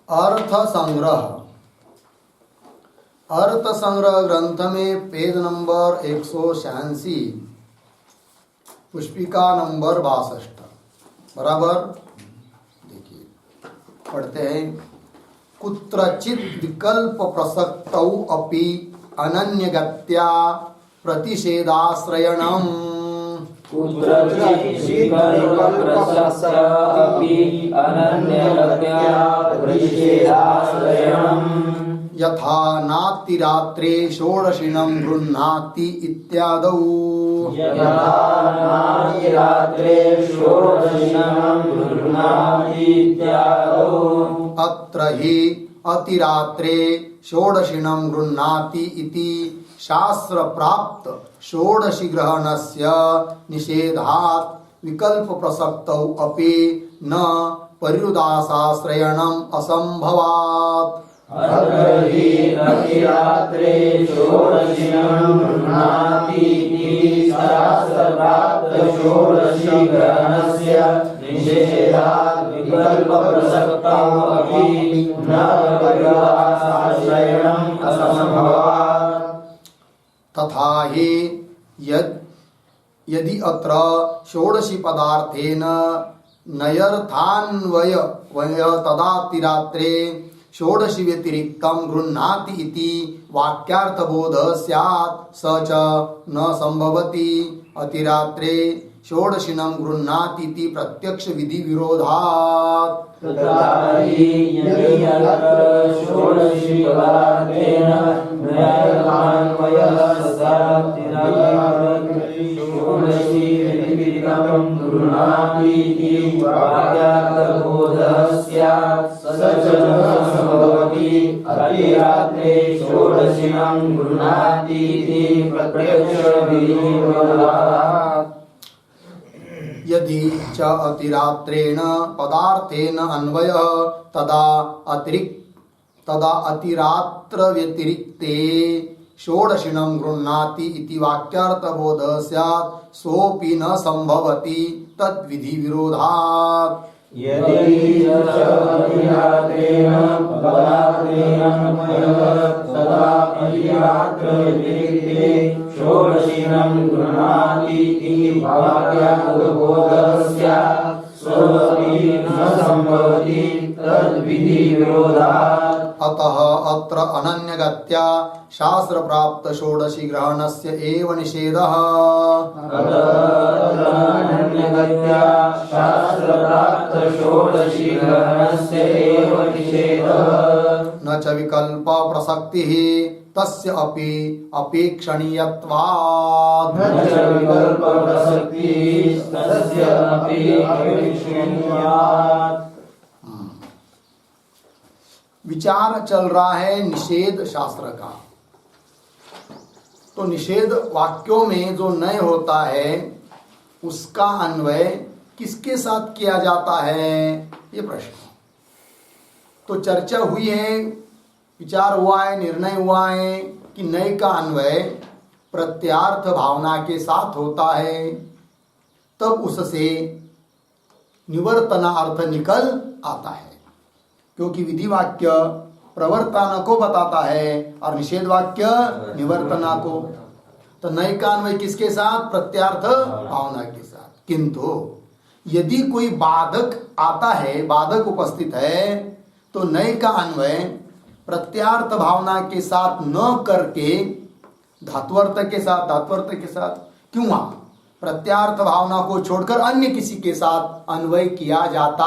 अर्थ संग्रह। अर्थ संग्रह ग्रंथ में पेज नंबर 186, पुष्पिका नंबर 62। बराबर देखिए, पढ़ते हैं। कुत्रचित विकल्प प्रसक्तौ अपि अनन्यगत्या प्रतिषेधाश्रयणम्। यथा नातिरात्रे षोडशिनं गृह्णाति इत्यादौ। अत्र हि अतिरात्रे षोडशिनं गृह्णाति इति शास्त्र प्राप्त षोडशी ग्रहणस्य निषेधात् विकल्प प्रसक्तौ अपि न पर्युदासाश्रयणम् असंभवात्। तथा हि यदि अत्र षोडशी पदार्थेन नयर्थान्वय तदातिरात्रे षोडशी व्यतिरिक्तं गृह्णाति इति वाक्यार्थबोधः स्यात् स च न संभवति। अतिरात्रे षोडशिनं गृह्णाति इति प्रत्यक्ष विधि विरोधात्। यदि च अतिरात्रेण पदार्थेन अन्वयः तदा अतिरात्र व्यतिरिक्ते षोडशिनं गृह्णाति इति वाक्यार्थबोधः स्यात् सोऽपि न संभवति तद्विधि विरोधात्। अतः अत्र अनन्यगत्या शास्त्र प्राप्त षोडशी ग्रहणस्य एव निषेधः। न च विकल्प प्रसक्तिः तस्य अपि अपेक्षणीयत्वात्। विचार चल रहा है निषेध शास्त्र का। तो निषेध वाक्यों में जो नय होता है उसका अन्वय किसके साथ किया जाता है, ये प्रश्न। तो चर्चा हुई है, विचार हुआ है, निर्णय हुआ है कि नय का अन्वय प्रत्यार्थ भावना के साथ होता है, तब उससे निवर्तनार्थ निकल आता है, क्योंकि विधि वाक्य प्रवर्तन को बताता है और निषेध वाक्य निवर्तना को। तो नय का अन्वय किसके साथ? प्रत्यार्थ भावना के साथ। किंतु यदि कोई बाधक आता है, बाधक उपस्थित है, तो नय का अन्वय प्रत्यार्थ भावना के साथ न करके धात्वर्थ के साथ क्यों? प्रत्यार्थ भावना को छोड़कर अन्य किसी के साथ अन्वय किया जाता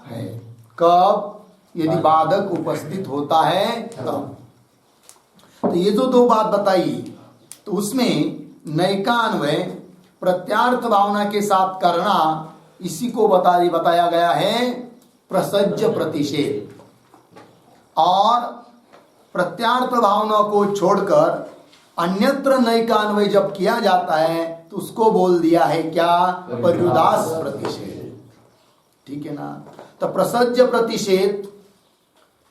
है। कब? यदि बाधक उपस्थित होता है तब। तो ये जो दो बात बताई, तो उसमें नैकान्वय प्रत्यार्थ भावना के साथ करना, इसी को बताया गया है प्रसज्ज प्रतिषेध। और प्रत्यार्थ भावना को छोड़कर अन्यत्र नैकान्वय जब किया जाता है तो उसको बोल दिया है क्या? पर्युदास प्रतिषेध। ठीक है ना? तो प्रसज्ज प्रतिषेध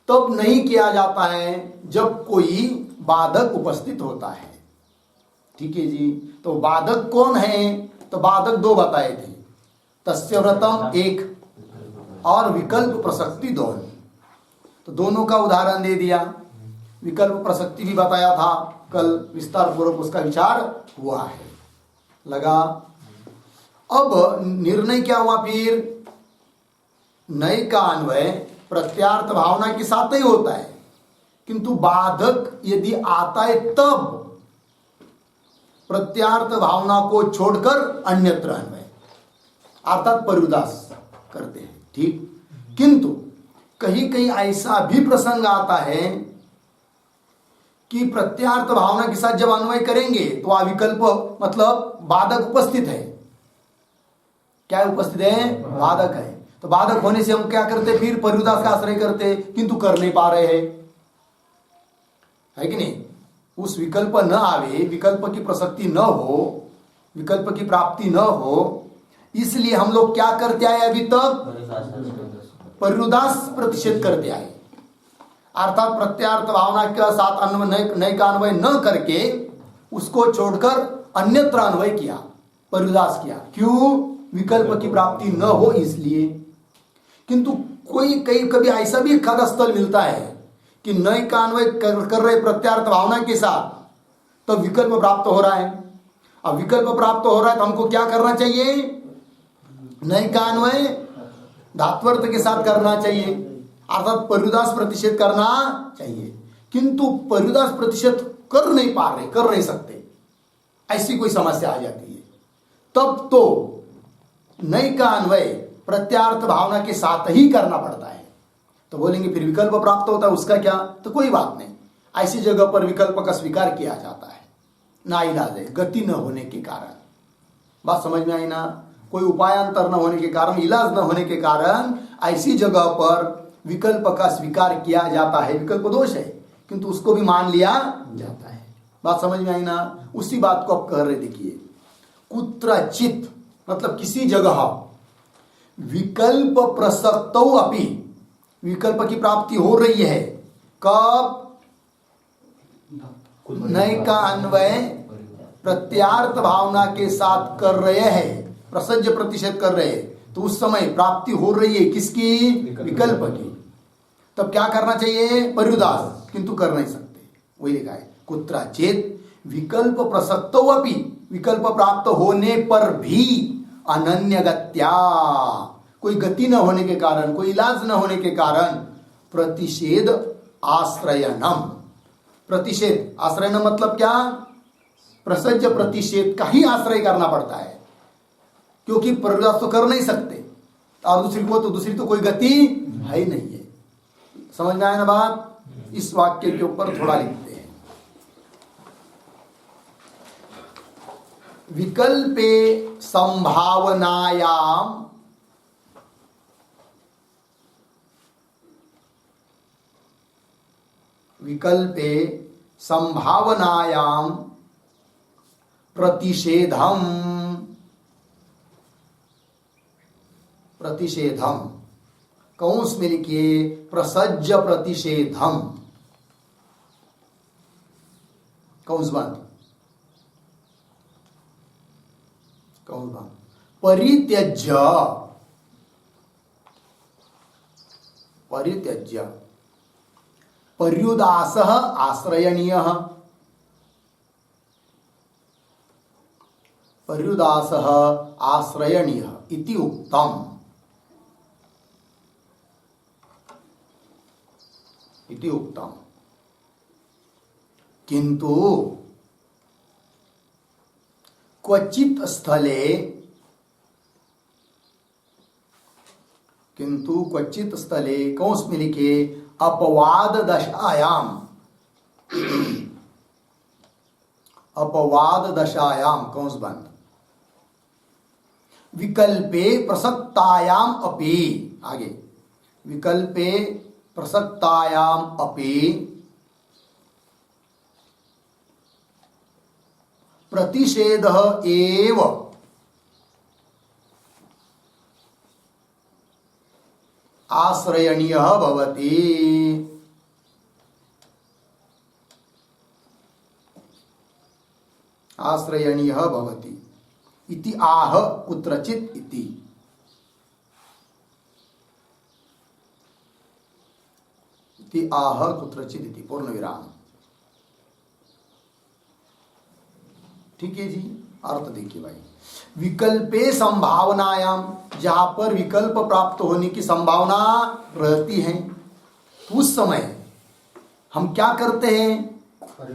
तब नहीं किया जाता है जब कोई बाधक उपस्थित होता है। ठीक है जी। तो बाधक कौन है? तो बाधक दो बताए थे, तस्य व्रतम एक और विकल्प प्रसक्ति दोनों। तो दोनों का उदाहरण दे दिया। विकल्प प्रसक्ति भी बताया था कल, विस्तार पूर्वक उसका विचार हुआ है, लगा। अब निर्णय क्या हुआ फिर? नय का अन्वय प्रत्यार्थ भावना के साथ ही होता है, किंतु बाधक यदि आता है तब प्रत्यार्थ भावना को छोड़कर अन्यत्र अन्वय अर्थात पर्युदास करते हैं। ठीक। किंतु कहीं कहीं ऐसा भी प्रसंग आता है कि प्रत्यार्थ भावना के साथ जब अन्वय करेंगे तो अविकल्प मतलब बाधक उपस्थित है। क्या उपस्थित है? बाधक है। तो बाधक होने से हम क्या करते? फिर पर्युदास का आश्रय करते, किंतु कर नहीं पा रहे हैं, है कि नहीं? उस विकल्प न आवे, विकल्प की प्रसक्ति न हो, विकल्प की प्राप्ति न हो, इसलिए हम लोग क्या करते आए अभी तक? पर्युदास प्रतिषेध करते आए। अर्थात प्रत्यार्थ भावना के साथ अन्वय नय का अन्वय न करके उसको छोड़कर अन्यत्र अन्वय किया, पर्युदास किया। क्यों? विकल्प की प्राप्ति न हो इसलिए। किंतु कोई कई कभी ऐसा भी एकाधा स्थल मिलता है कि नय का अन्वय कर रहे प्रत्यार्थ भावना के साथ, तो विकल्प प्राप्त हो रहा है। अब विकल्प प्राप्त हो रहा है तो हमको क्या करना चाहिए? नय का अन्वय धात्वर्थ के साथ करना चाहिए, अर्थात पर्युदास प्रतिषेध करना चाहिए। किंतु पर्युदास प्रतिषेध कर नहीं पा रहे, कर नहीं सकते, ऐसी कोई समस्या आ जाती है, तब तो नय का अन्वय प्रत्यार्थ भावना के साथ ही करना पड़ता है। तो बोलेंगे फिर विकल्प प्राप्त होता है, उसका क्या? तो कोई बात नहीं, ऐसी जगह पर विकल्प का स्वीकार किया जाता है, ना इलाज है, गति न होने के कारण। बात समझ में आई ना? कोई उपायांतर न होने के कारण, इलाज न होने के कारण ऐसी जगह पर विकल्प का स्वीकार किया जाता है। विकल्प दोष है किंतु उसको भी मान लिया जाता है। बात समझ में आई ना? उसी बात को आप कह रहे, देखिए, कुत्रचित मतलब किसी जगह विकल्प प्रसक्तौ अपि, विकल्प की प्राप्ति हो रही है। कब? नय का अन्वय प्रत्यार्थ भावना के साथ कर रहे हैं, प्रसज्ज प्रतिषेध कर रहे हैं, तो उस समय प्राप्ति हो रही है किसकी? विकल्प की। तब क्या करना चाहिए? पर्युदास, किंतु कर नहीं सकते। वही लिखा है, कुत्रचित विकल्प प्रसक्तौ अपि, विकल्प प्राप्त होने पर भी अनन्य गत्या, कोई गति न होने के कारण, कोई इलाज न होने के कारण प्रतिषेध आश्रयनम, प्रतिषेध आश्रयनम मतलब क्या? प्रसज्ज प्रतिषेध का ही आश्रय करना पड़ता है, क्योंकि पर्युदास तो कर नहीं सकते और दूसरी तो कोई गति है ही नहीं है। समझ में आया ना बात? इस वाक्य के ऊपर थोड़ा लिखते हैं। विकल्पे संभावनायाम विकल्पे संभावनायाम प्रतिषेधम, प्रतिषेधम कौंस में लिखिए प्रसज्ज प्रतिषेधम, कौंस बंद, कौंस बंद, परित्यज्य, परित्यज्य पर्युदासः आश्रयणीयः, पर्युदासः आश्रयणीयः इति उक्तम्, इति उक्तम्। किंतु क्वचित स्थले, किंतु क्वचित स्थले कौंस में लिखे अपवाद दशायाम, अपवाद दशायाम कौंस बंद, विकल्पे प्रसक्तायाम अपि, आगे विकल्पे प्रसक्तायाम अपि प्रतिषेधः एव आश्रयणीयः भवति। आश्रयणीयः भवति इति आह कुत्रचित् इति। इति आह कुत्रचित् इति पूर्ण विराम। ठीक है जी, अर्थ देखिए भाई, विकल्पे संभावनायाम, जहां पर विकल्प प्राप्त होने की संभावना रहती है तो उस समय हम क्या करते हैं,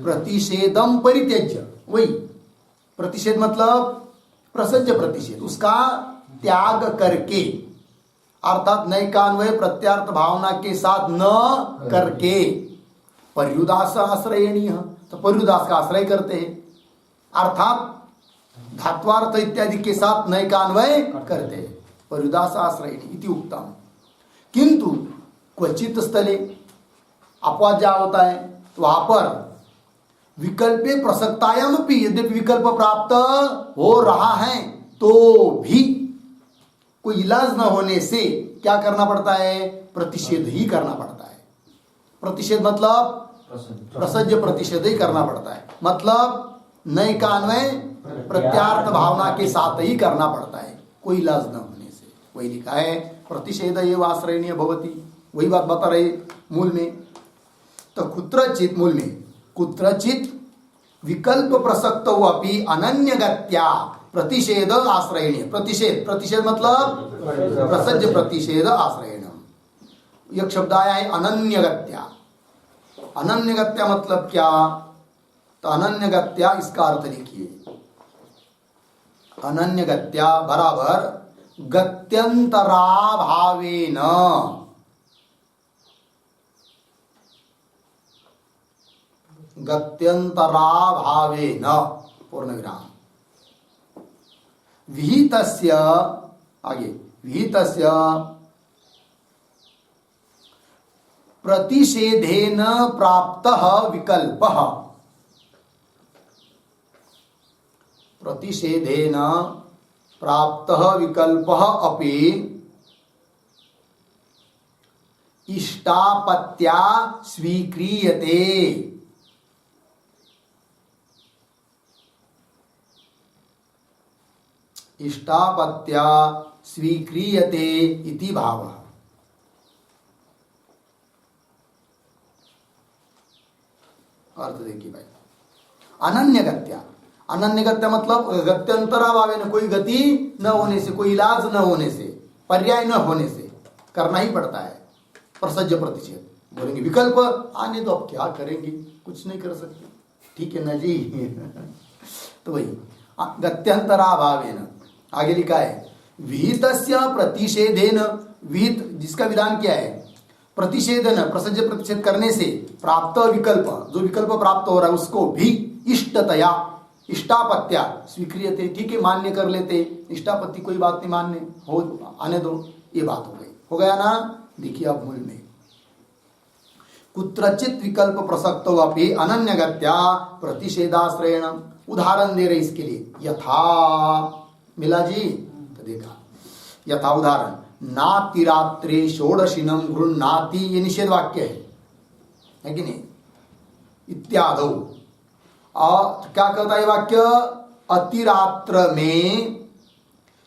प्रतिषेधम परित्यज्य, वही प्रतिषेध मतलब प्रसज्य प्रतिषेध, उसका त्याग करके, अर्थात नैकान्वय प्रत्यार्थ भावना के साथ न करके पर्युदास आश्रयणीय, तो पर्युदास का आश्रय करते हैं, अर्थात धात्वार्थ इत्यादि के साथ नैकान्वय करते हैं, पर्युदास आश्रयणीय इति उक्तम। किंतु क्वचित स्थले अपवाद क्या होता है, तो वहां पर विकल्पे प्रसक्तायाम भी, यद्यपि विकल्प प्राप्त हो रहा है तो भी कोई इलाज न होने से क्या करना पड़ता है, प्रतिषेध ही करना पड़ता है। प्रतिषेध मतलब प्रसज्य प्रतिषेध ही करना पड़ता है, मतलब नैकान्वय प्रत्यार्थ भावना के साथ ही करना पड़ता है, कोई इलाज न होने से। वही लिखा है प्रतिषेध एव आश्रयणीय भवति, वही बात बता रहे मूल में। तो कुत्रचित, मूल में कुत्रचित विकल्प प्रसक्त अपि अनन्यगत्या प्रतिषेध आश्रयणीय, प्रतिषेध, प्रतिषेध मतलब प्रसज्य प्रतिषेध आश्रयणम। एक शब्द आया है अनन्यगत्या। अनन्यगत्या मतलब क्या, तो अनन्यगत्या इसका अर्थ लिखिए, अनन्यगत्या बराबर गत्यंतराभावेन, गत्यंतराभावेन पूर्ण विराम, विहितस्य, आगे विहितस्य प्रतिषेधेन प्राप्तः विकल्पः, प्रतिषेधेन प्राप्तः विकल्पः अपि इष्टापत्या स्वीक्रियते। इष्टापत्या स्वीक्रियते इति भावः। अर्थ देखिए भाई, अनन्यगत्या, अनन्यगत्या मतलब गत्यंतराभावेन, कोई गति न होने से, कोई इलाज न होने से, पर्याय न होने से करना ही पड़ता है प्रसज्य प्रतिषेध। बोलेंगे विकल्प आने दो, अब क्या करेंगे, कुछ नहीं कर सकते, ठीक है ना जी। तो वही गत्यंतराभावेन, आगे लिखा है विहितस्य प्रतिषेधेन, विहित जिसका विधान क्या है, प्रतिषेधन प्रसज्य प्रतिषेध करने से प्राप्त विकल्प, जो विकल्प प्राप्त हो रहा है उसको भी इष्टतया, इष्टापत्या स्वीक्रियते, ठीक है मान्य कर लेते, इष्टापत्ति कोई बात नहीं, मान्य हो आने दो, ये बात हो गई, हो गया ना। देखिए अब मूल में कुत्रचित विकल्प प्रसक्तो अपि अनन्यगत्या प्रतिषेधाश्रयण, उदाहरण दे रहे इसके लिए, यथा, मिला जी, तो देखा यथा उदाहरण, नातिरात्रे षोडशिनम गृह्णाति, ये निषेध वाक्य है कि नहीं, इत्यादो। और क्या कहता है वाक्य, अतिरात्र में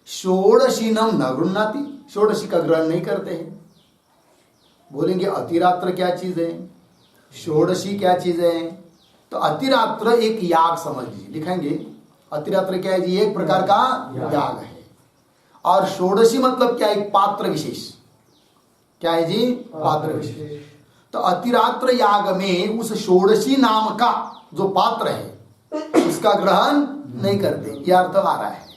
षोडशिनम न गृह्णाति, षोडशी का ग्रहण नहीं करते हैं। बोलेंगे अतिरात्र क्या चीज है, षोडशी क्या चीज है, तो अतिरात्र एक याग समझ लीजिए, लिखेंगे अतिरात्र क्या है जी, एक प्रकार का याग है, और षोडशी मतलब क्या, एक पात्र विशेष, क्या है जी, पात्र विशेष। तो अतिरात्र याग में उस षोडशी नाम का जो पात्र है उसका ग्रहण नहीं करते, यह अर्थ आ रहा है।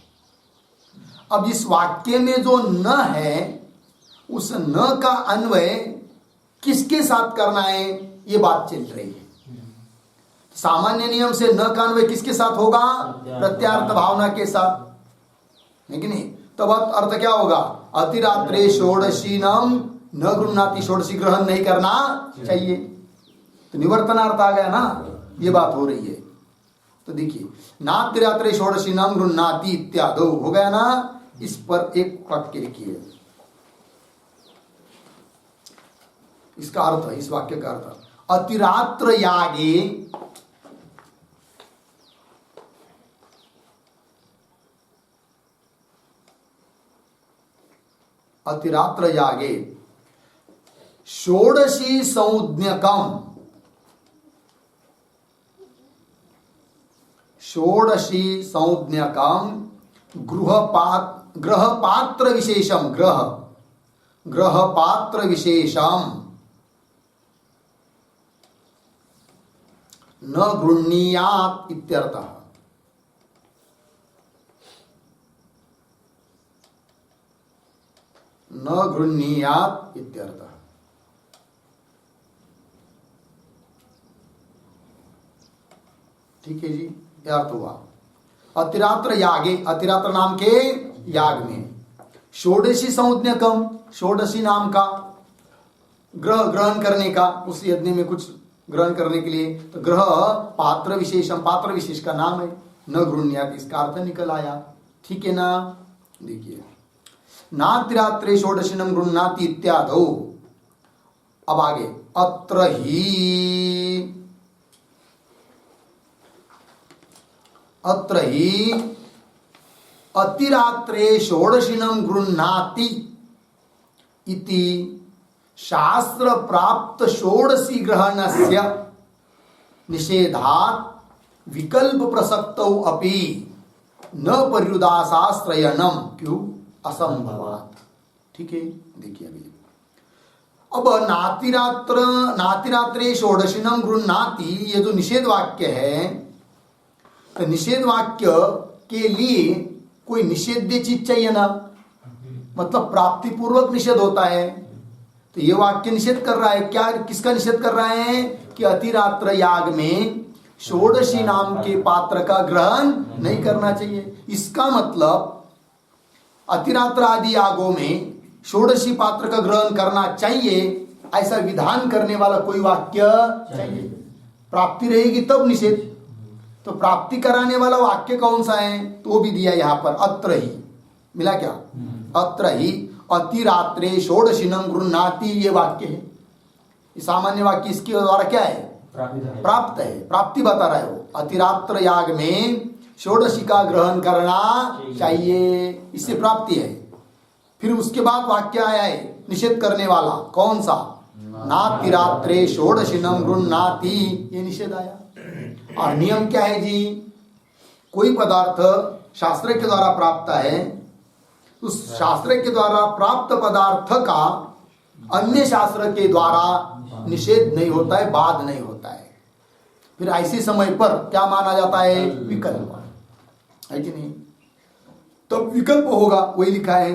अब इस वाक्य में जो न है उस न का अन्वय किसके साथ करना है ये बात चल रही है। सामान्य नियम से न का अन्वय किसके साथ होगा? प्रत्यार्थ भावना के साथ, है कि नहीं? तब अर्थ क्या होगा? अतिरात्रे षोडशीनम न गृह्णाति, षोडशी ग्रहण नहीं करना चाहिए। तो निवर्तनार्थ आ गया ना, ये बात हो रही है। तो देखिए, नातिरात्रे षोडशीनम गृह्णाति इत्यादो हो गया ना। इस पर एक वाक्य लिखिए, इसका अर्थ, इस वाक्य का अर्थ, अतिरात्र यागे अतिरात्र यागे षोडशी संज्ञकम, षोडशी संज्ञकम ग्रह पात्र विशेषम, ग्रह पात्र विशेषम न गृह्णीयात् इत्यर्थः। न गृह्णीयात् इत्यर्थः। ठीक है जी, यह अर्थ हुआ। अतिरात्र यागे, अतिरात्र नाम के याग में षोडशी संज्ञकम, षोडशी नाम का ग्रहण करने का, उस यज्ञ में कुछ ग्रहण करने के लिए, तो ग्रह पात्र विशेषम, पात्र विशेष का नाम है। न गृह्ण्यात्, इसका अर्थ निकल आया। ठीक है ना? देखिए, नातिरात्रे षोडशिनम गृह्णाति इत्यादो। अब आगे, अत्र ही अतिरात्रे षोडशिनम गृह्णाति इति शास्त्र प्राप्त षोडशी ग्रहणस्य निषेधात् विकल्प प्रसक्तौ अपि न पर्युदासाश्रयणम, क्यों? असंभवात्। ठीक है, देखिए अभी, अब नातिरात्रे षोडशिनम गृह्णाति, ये जो निषेध वाक्य है, तो निषेध वाक्य के लिए कोई निषेध्य चीज चाहिए ना, मतलब प्राप्ति पूर्वक निषेध होता है। तो ये वाक्य निषेध कर रहा है क्या? किसका निषेध कर रहा है? कि अतिरात्र याग में षोडशी नाम के पात्र का ग्रहण नहीं करना चाहिए। इसका मतलब अतिरात्र आदि यागों में षोडशी पात्र का ग्रहण करना चाहिए, ऐसा विधान करने वाला कोई वाक्य चाहिए। प्राप्ति रहेगी तब निषेध। तो प्राप्ति कराने वाला वाक्य कौन सा है? तो वो भी दिया यहां पर, अत्र ही। मिला क्या? अत्र ही अतिरात्रे षोडशिनम गृह्णाति, ये वाक्य है। सामान्य वाक्य इसके द्वारा क्या है? प्राप्त है, प्राप्ति बता रहा है वो। अतिरात्र याग में षोडशी का ग्रहण करना चाहिए, इससे प्राप्ति है। फिर उसके बाद वाक्य आया है निषेध करने वाला, कौन सा? नातिरात्रे षोडशिनम गृह्णाति, ये निषेध आया। और नियम क्या है जी? कोई पदार्थ शास्त्र के द्वारा प्राप्त है, उस शास्त्र के द्वारा प्राप्त पदार्थ का अन्य शास्त्र के द्वारा निषेध नहीं होता है, बाध नहीं होता है। फिर ऐसे समय पर क्या माना जाता है? विकल्प, है कि नहीं? तब विकल्प होगा, वही लिखा है।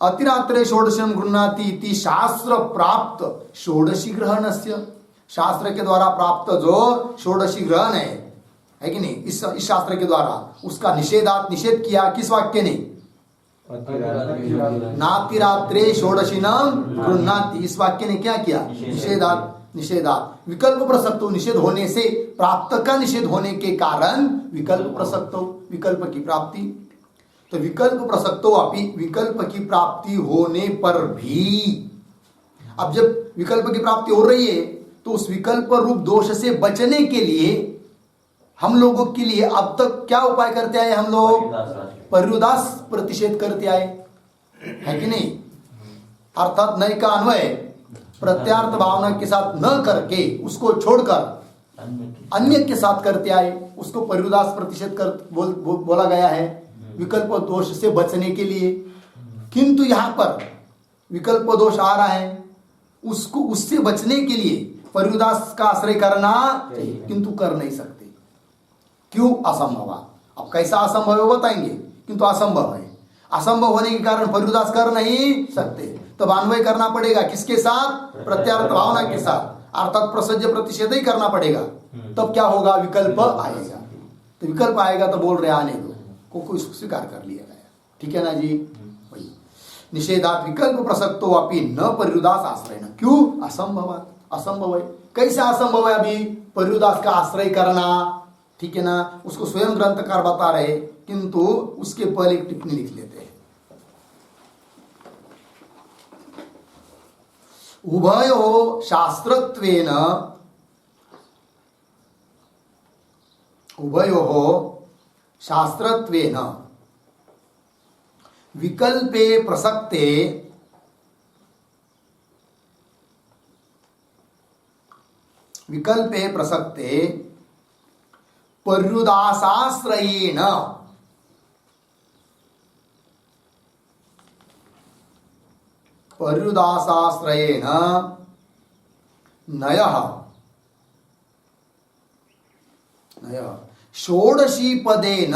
अतिरात्रे षोडशम गृह्णाति इति शास्त्र प्राप्त षोडशी ग्रहणस्य, शास्त्र के द्वारा प्राप्त जो षोडशी ग्रहण है कि नहीं, इस शास्त्र के द्वारा उसका निषेध किया। किस वाक्य ने? नातिरात्रे षोडशिनम गृह्णाति, इस वाक्य ने क्या किया? निषेधात् विकल्प प्रसक्तो, निषेध होने से, प्राप्त का निषेध होने के कारण विकल्प प्रसक्तो, विकल्प की प्राप्ति। तो विकल्प प्रसक्तो अपि, विकल्प की प्राप्ति होने पर भी, अब जब विकल्प की प्राप्ति हो रही है तो उस विकल्प रूप दोष से बचने के लिए हम लोगों के लिए अब तक क्या उपाय करते आए? हम लोग पर्युदास प्रतिषेध करते आए, है कि नहीं? अर्थात नए का अन्वय प्रत्यार्थ भावना के साथ न करके उसको छोड़कर अन्य के साथ करते आए, उसको पर्युदास प्रतिषेध कर बोला गया है, विकल्प दोष से बचने के लिए। किंतु यहां पर विकल्प दोष आ रहा है, उसको उससे बचने के लिए पर्युदास का आश्रय करना चाहिए, किंतु कर नहीं सकते। क्यों? असंभव। अब कैसा असंभव है बताएंगे, किंतु असंभव है। असंभव होने के कारण पर्युदास कर नहीं सकते, तब अन्वय करना पड़ेगा किसके साथ? प्रत्यार्थ भावना के साथ, अर्थात प्रसज्य प्रतिषेध ही करना पड़ेगा। तब क्या होगा? विकल्प आएगा। तो विकल्प आएगा तो बोल रहे आने दो, को स्वीकार कर लिया गया। ठीक है ना जी? वही निषेधात विकल्प प्रसक्तो अपि न पर्युदास आश्रय न। क्यों? असंभव, असंभव है। कैसे असंभव है अभी पर्युदास का आश्रय करना? ठीक है ना, उसको स्वयं ग्रंथकार बता रहे, किंतु उसके पहले एक टिप्पणी लिख लेते हैं। उभयो शास्त्रत्वेन, उभयो शास्त्रत्वेन विकल्पे प्रसक्ते पर्युदासाश्रयेण नयः षोडशी पदेन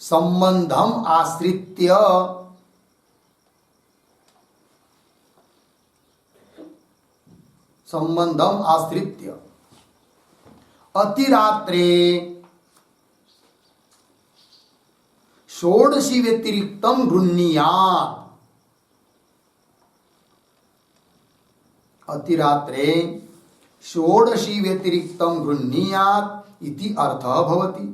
संबंधम आश्रित्य अतिरात्रे षोडशी व्यतिरिक्तम गृह्णीयात्। अतिरात्रे षोडशी व्यतिरिक्तम गृह्णीयात् इति अर्थः भवति।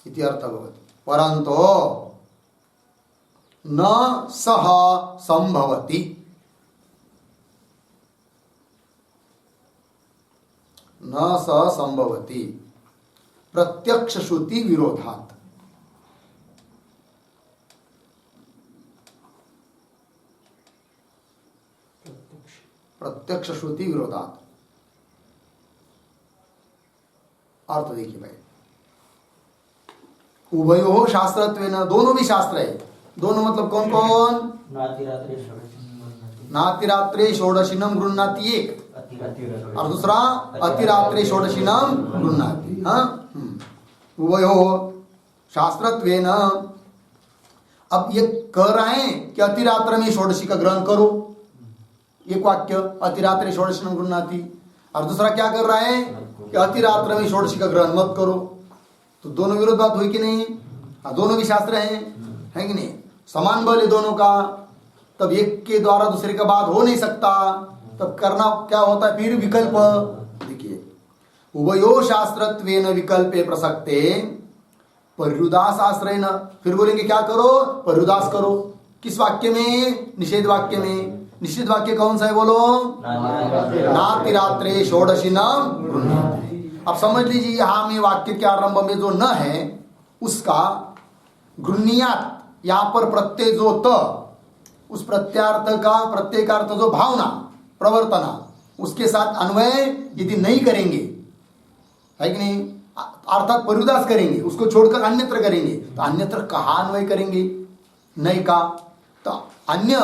इति अर्थः भवति। परन्तु न सह संभवति, न सह संभवति प्रत्यक्ष श्रुति विरोधात्। प्रत्यक्ष श्रुति विरोधात् अर्थ देखिए भाई। उभयो शास्त्रत्वेन, दोनों भी शास्त्र है। दोनों मतलब कौन कौन? नातिरात्रे षोडशिनम गृह्णाति एक, और दूसरा अतिरात्रे षोडशिनम गृह्णाति। हाँ, उभयो शास्त्रत्वेन। अब ये कह रहे हैं कि अतिरात्र में षोडशी का ग्रहण करो, एक वाक्य अतिरात्रे षोडशिनम गृह्णाति, और दूसरा क्या कर रहा है कि अतिरात्र में षोडशी का ग्रहण मत करो। तो दोनों विरोध बात हुई कि नहीं? हाँ, दोनों भी शास्त्र हैं, है कि नहीं? समान बल है दोनों का, तब एक के द्वारा दूसरे का बात हो नहीं सकता। तब करना क्या होता है फिर? विकल्प। देखिए, उभयो शास्त्रत्वेन विकल्पे प्रसक्ते पर्युदास आश्रयेण। फिर बोलेंगे क्या करो? पर्युदास करो। किस वाक्य में? निषेध वाक्य में। निषेध वाक्य कौन सा है बोलो? नातिरात्रे षोडशिनम गृह्णाति। अब समझ लीजिए, यहां में वाक्य के आरंभ में जो न है उसका गृह्णीयात्, यहां पर प्रत्यय जो त, उस प्रत्यार्थ का प्रत्येकार्थ जो भावना प्रवर्तना, उसके साथ अन्वय यदि नहीं करेंगे, है कि नहीं, अर्थात पर्युदास करेंगे, उसको छोड़कर अन्यत्र करेंगे, तो अन्यत्र कहाँ अन्वय करेंगे? नहीं का। तो अन्य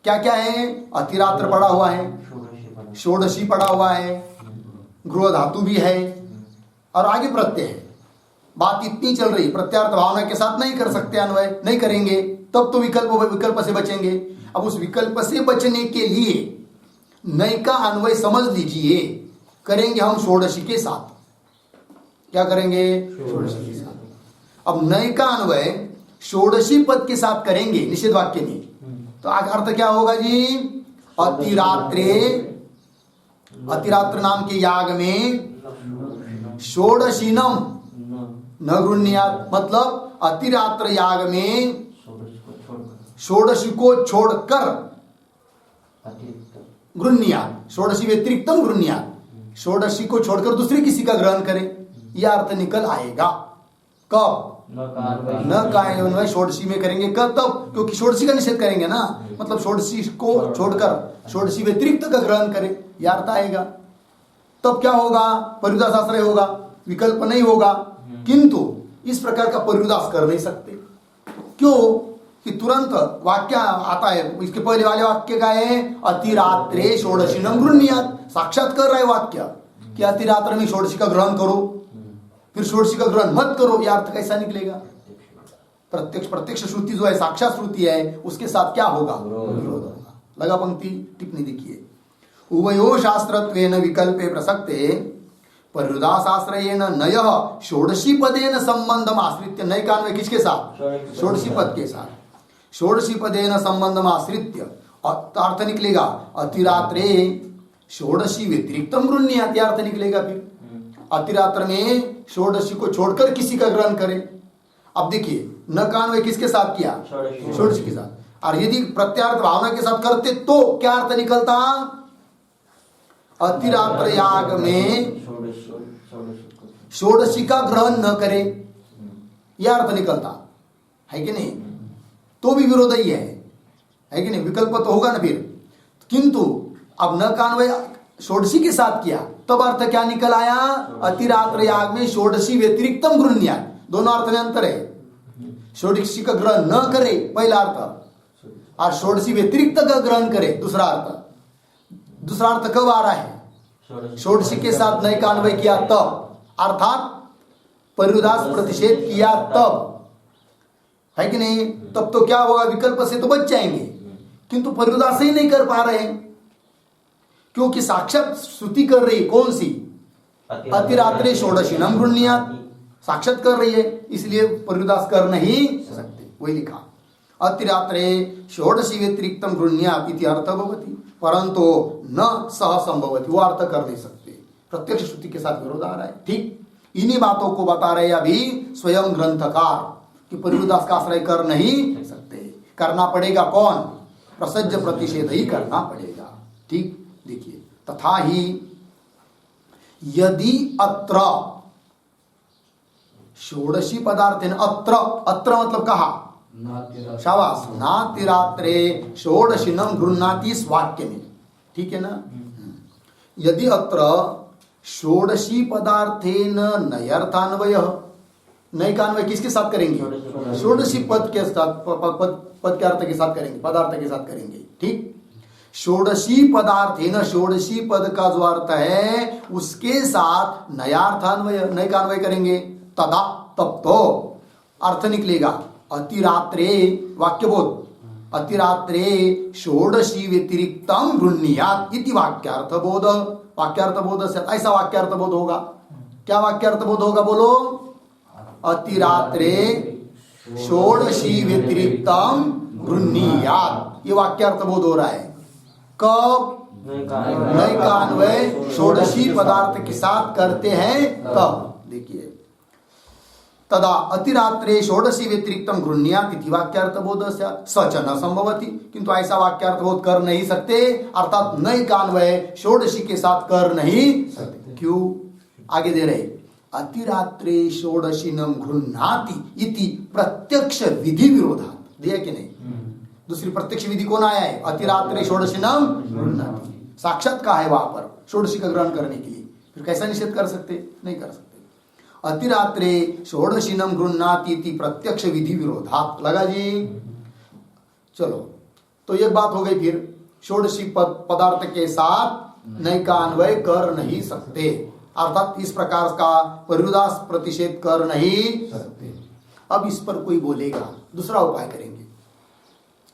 क्या क्या है? अतिरात्र पड़ा हुआ है, षोडशी पड़ा हुआ है, गृह धातु भी है, और आगे प्रत्यय है। बात इतनी चल रही, प्रत्यार्थ भावना के साथ नहीं कर सकते, अन्वय नहीं करेंगे, तब तो विकल्प से बचेंगे। अब उस विकल्प से बचने के लिए नई का अन्वय समझ लीजिए, करेंगे हम षोडशी के साथ। क्या करेंगे? षोडशी के साथ। अब नई का अन्वय षोडशी पद के साथ करेंगे निषेध वाक्य में, तो अर्थ क्या होगा जी? अतिरात्र नाम के याग में षोडशीनम न गृह्णीयात्, मतलब अतिरात्र याग में षोडशी को छोड़कर गृह्णीयात्, षोडशी व्यतिरिक्तम गृह्णीयात्, षोडशी को छोड़कर दूसरे किसी का ग्रहण करें, यह अर्थ निकल आएगा। कब? न का षोडशी में करेंगे कब? तब, क्योंकि षोडशी का निषेध करेंगे ना, मतलब षोडशी को छोड़कर षोडशी व्यतिरिक्त का ग्रहण करें, यह अर्थ आएगा। तब क्या होगा? पर्युदास आश्रय होगा, विकल्प नहीं होगा। किंतु इस प्रकार का पर्युदास कर नहीं सकते। क्यों? कि तुरंत वाक्य आता है। इसके पहले वाले वाक्य का है अतिरात्रे षोडशीनम गृह्णात, साक्षात कर रहा है वाक्य कि अतिरात्र में षोडशी का ग्रहण करो, फिर षोडशी का ग्रहण मत करो। यह अर्थ कैसा निकलेगा? प्रत्यक्ष श्रुति जो है, साक्षात श्रुति है, उसके साथ क्या होगा? विरोध होगा। लगा पंक्ति? टिप्पणी देखिए, उभयो शास्त्रत्वेन विकल्पे प्रसक्ते पर्युदासाश्रयेण नयः षोडशी पदेन संबंधम आश्रित्य। नय का अन्वय किसके साथ? षोडशी पद के साथ। षोडशी पदेन संबंधम आश्रित्य अर्थ निकलेगा अतिरात्रे षोडशी व्यतिरिक्तम गृह्णाति, अर्थ निकलेगा। फिर अतिरात्र में षोडशी को छोड़कर किसी का ग्रहण करे। अब देखिए, न का अन्वय किसके साथ किया? षोडशी के साथ। और यदि प्रत्यार्थ भावना के साथ करते तो क्या अर्थ निकलता? अतिरात्र याग में षोडशी का ग्रहण न करे, यह अर्थ निकलता है कि नहीं? तो भी विरोध ही है कि नहीं? विकल्प तो होगा ना फिर। किंतु अब न का अन्वय षोडशी के साथ किया, तब अर्थ क्या निकल आया? अतिरात्र याग में षोडशी व्यतिरिक्तम गृह्णाति। दोनों अर्थ में अंतर है। षोडशी का ग्रहण न करे पहला अर्थ, और षोडशी व्यतिरिक्त का ग्रहण करे दूसरा अर्थ। दूसरा अर्थ कब आ रहा है? षोडशी के साथ नय का अन्वय किया तब, अर्थात पर्युदास प्रतिषेध किया तब, है कि नहीं? तब तो क्या होगा? विकल्प से तो बच जाएंगे, किंतु पर्युदास ही नहीं कर पा रहे हैं, क्योंकि साक्षात श्रुति कर रही कौन सी? अतिरात्रे षोडशीनम गृह्णात, साक्षात कर रही है, इसलिए पर्युदास कर नहीं सकते। वही लिखा अतिरात्रे षोडशी व्यतिरिक्तम गृह्णात इति अर्थ भवति, परंतु न सह संभवति, वो अर्थ कर नहीं सकते। प्रत्यक्ष श्रुति के साथ विरोध आ रहा है। ठीक इन्हीं बातों को बता रहे अभी स्वयं ग्रंथकार कि पर्युदास का आश्रय कर नहीं सकते। करना पड़ेगा कौन? प्रसज्ज प्रतिषेध ही करना पड़ेगा। ठीक देखिए, तथा ही यदि अत्र षोडशी पदार्थ, अत्र अत्र मतलब कहा? शाबाश, नातिरात्रे षोडशीनम गृह्णाति, इस वाक्य में। ठीक है ना? यदि अत्र षोडशी पदार्थेन नयर्थान्वय, नय का अन्वय किसके साथ करेंगे? षोडशी पद के साथ, पद के अर्थ के साथ करेंगे, पदार्थ के साथ करेंगे। ठीक, षोडशी पदार्थेन, षोडशी पद का जो अर्थ है उसके साथ नयार्थान्वय, नय का अन्वय करेंगे, तदा तब तो अर्थ निकलेगा अतिरात्रे, वाक्यबोध, अतिरात्रे षोडशी व्यतिरिक्तम गृह्णात इति वाक्यार्थ बोध। वाक्यार्थ बोध से ऐसा वाक्यार्थ बोध होगा। क्या वाक्यार्थ बोध होगा? बोलो। अतिरात्रे षोडशी व्यतिरिक्तम गृह्णात, ये वाक्यार्थ बोध हो रहा है। कब? नय का अन्वय षोडशी पदार्थ के साथ करते हैं तब। देखिए, तदा अतिरात्रे षोडशी व्यतिरिक्तम गृह्णाति इति वाक्यार्थबोध स्यात्, सच न संभवति, किंतु ऐसा वाक्यार्थबोध कर नहीं सकते, अर्थात नय का अन्वय षोडशी के साथ कर नहीं सकते। क्यों? आगे दे रहे, अतिरात्रे षोडशीनम गृह्णाति इति प्रत्यक्ष विधि विरोधात्। दिया कि नहीं? दूसरी प्रत्यक्ष विधि कौन आया है? अतिरात्रे षोडशीनम गृह्णाति, साक्षात का है वहां पर षोडशी का ग्रहण करने के लिए। फिर कैसा निषेध कर सकते? नहीं कर सकते। अतिरात्रे षोडशीनम गृह्णाति इति प्रत्यक्ष विधि विरोधात्। लगा जी? चलो, तो एक बात हो गई। फिर षोडशी पदार्थ के साथ नय का अन्वय कर नहीं सकते, अर्थात इस प्रकार का पर्युदास प्रतिषेध कर नहीं सकते। अब इस पर कोई बोलेगा, दूसरा उपाय करेंगे।